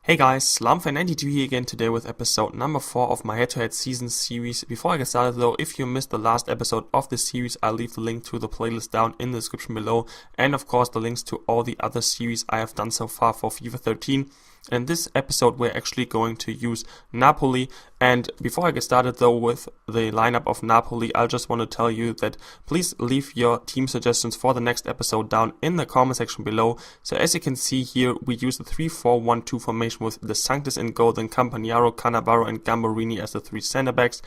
Hey guys, SlamFan92 here again today with episode number 4 of my head-to-head season series. Before I get started though, if you missed the last episode of this series, I'll leave the link to the playlist down in the description below, and of course the links to all the other series I have done so far for FIFA 13. And in this episode we're actually going to use Napoli, and before I get started though with the lineup of Napoli, I just want to tell you that please leave your team suggestions for the next episode down in the comment section below. So as you can see here, we use the 3-4-1-2 formation with De Sanctis in goal, then Campagnaro, Cannavaro and Gamborini as the 3 center backs.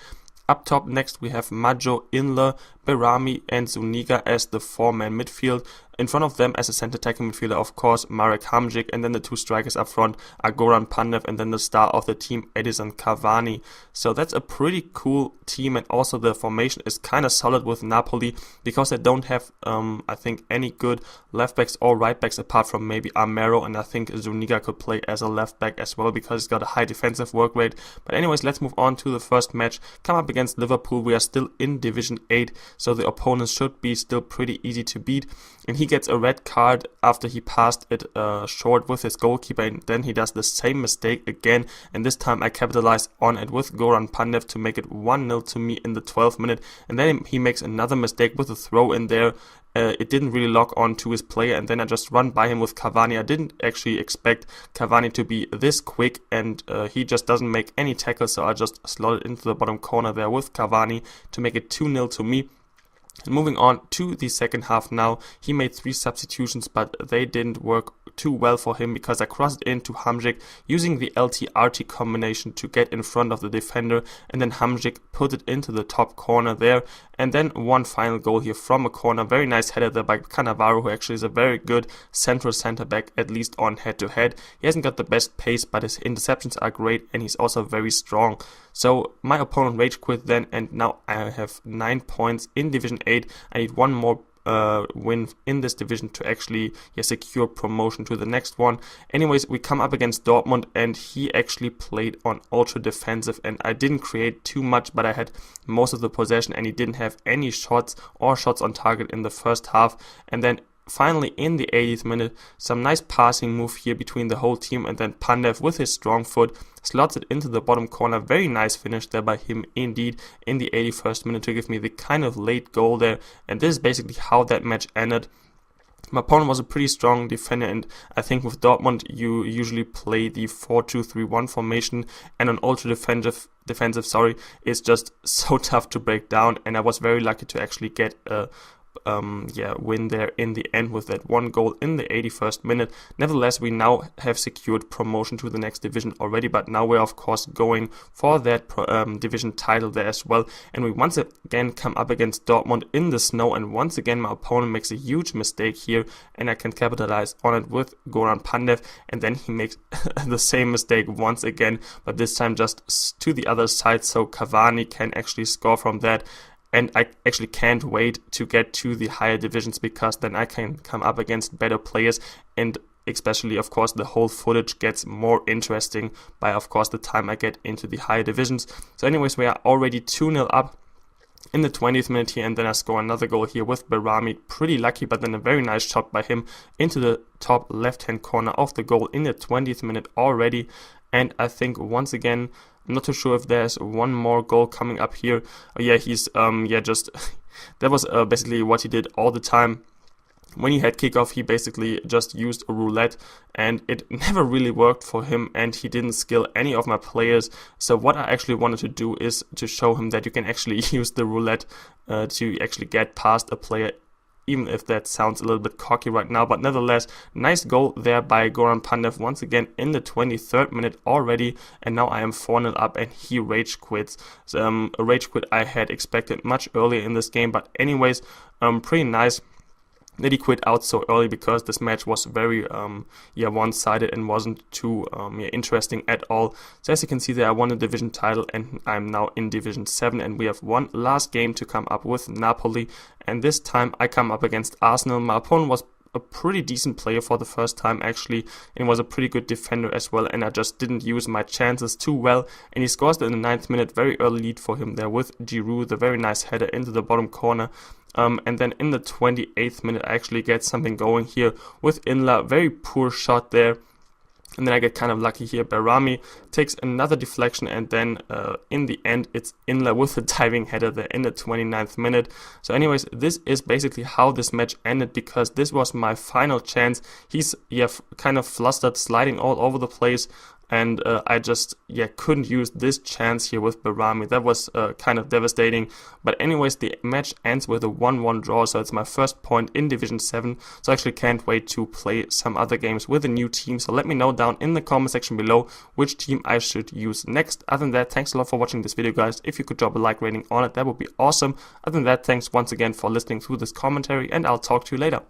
Up top next we have Maggio, Inler, Berami and Zuniga as the 4-man midfield. In front of them as a center attacking midfielder, of course, Marek Hamsik, and then the 2 strikers up front are Goran Pandev and then the star of the team, Edison Cavani. So that's a pretty cool team, and also the formation is kind of solid with Napoli because they don't have, I think, any good left backs or right backs apart from maybe Amero, and I think Zuniga could play as a left back as well because he's got a high defensive work rate. But anyways, let's move on to the first match. Come up against Liverpool. We are still in Division 8, so the opponents should be still pretty easy to beat. And he gets a red card after he passed it short with his goalkeeper, and then he does the same mistake again, and this time I capitalize on it with Goran Pandev to make it 1-0 to me in the 12th minute, and then he makes another mistake with a throw in there. It didn't really lock on to his player, and then I just run by him with Cavani. I didn't actually expect Cavani to be this quick, and he just doesn't make any tackles, so I just slotted into the bottom corner there with Cavani to make it 2-0 to me. And moving on to the second half now, he made 3 substitutions, but they didn't work too well for him because I crossed into Hamsik using the LT-RT combination to get in front of the defender, and then Hamsik put it into the top corner there, and then one final goal here from a corner. Very nice header there by Cannavaro, who actually is a very good central center back, at least on head-to-head. He hasn't got the best pace, but his interceptions are great, and he's also very strong. So my opponent rage quit then, and now I have 9 points in Division 8. I need one more win in this division to actually secure promotion to the next one. Anyways, we come up against Dortmund, and he actually played on ultra defensive, and I didn't create too much, but I had most of the possession, and he didn't have any shots or shots on target in the first half. And then finally in the 80th minute, some nice passing move here between the whole team, and then Pandev with his strong foot slots it into the bottom corner. Very nice finish there by him indeed in the 81st minute to give me the kind of late goal there, and this is basically how that match ended. My opponent was a pretty strong defender, and I think with Dortmund you usually play the 4-2-3-1 formation, and an ultra defensive it's just so tough to break down, and I was very lucky to actually get a win there in the end with that one goal in the 81st minute. Nevertheless, we now have secured promotion to the next division already, but now we're of course going for that division title there as well. And we once again come up against Dortmund in the snow, and once again my opponent makes a huge mistake here, and I can capitalize on it with Goran Pandev, and then he makes the same mistake once again, but this time just to the other side, so Cavani can actually score from that. And I actually can't wait to get to the higher divisions, because then I can come up against better players, and especially of course the whole footage gets more interesting by of course the time I get into the higher divisions. So anyways, we are already 2-0 up in the 20th minute here, and then I score another goal here with Berami. Pretty lucky, but then a very nice shot by him into the top left hand corner of the goal in the 20th minute already. And I think once again, I'm not too sure if there's one more goal coming up here. He's just that was basically what he did all the time. When he had kickoff, he basically just used a roulette, and it never really worked for him, and he didn't skill any of my players. So what I actually wanted to do is to show him that you can actually use the roulette to actually get past a player, even if that sounds a little bit cocky right now. But nevertheless, nice goal there by Goran Pandev once again in the 23rd minute already, and now I am 4-0 up, and he rage quits. So, a rage quit I had expected much earlier in this game, but anyways, pretty nice that he quit out so early, because this match was very one-sided and wasn't too interesting at all. So as you can see there, I won the division title, and I'm now in Division 7, and we have one last game to come up with Napoli, and this time I come up against Arsenal. My opponent was a pretty decent player for the first time actually, and was a pretty good defender as well, and I just didn't use my chances too well, and he scores in the 9th minute. Very early lead for him there with Giroud, the very nice header into the bottom corner. And then in the 28th minute I actually get something going here with Inla. Very poor shot there, And then I get kind of lucky here. Berami takes another deflection, and then in the end, it's Inler with a diving header there in the 29th minute. So anyways, this is basically how this match ended, because this was my final chance. He's kind of flustered, sliding all over the place. And I just, couldn't use this chance here with Berami. That was kind of devastating. But anyways, the match ends with a 1-1 draw. So it's my first point in Division 7. So I actually can't wait to play some other games with a new team. So let me know down in the comment section below which team I should use next. Other than that, thanks a lot for watching this video, guys. If you could drop a like rating on it, that would be awesome. Other than that, thanks once again for listening through this commentary, and I'll talk to you later.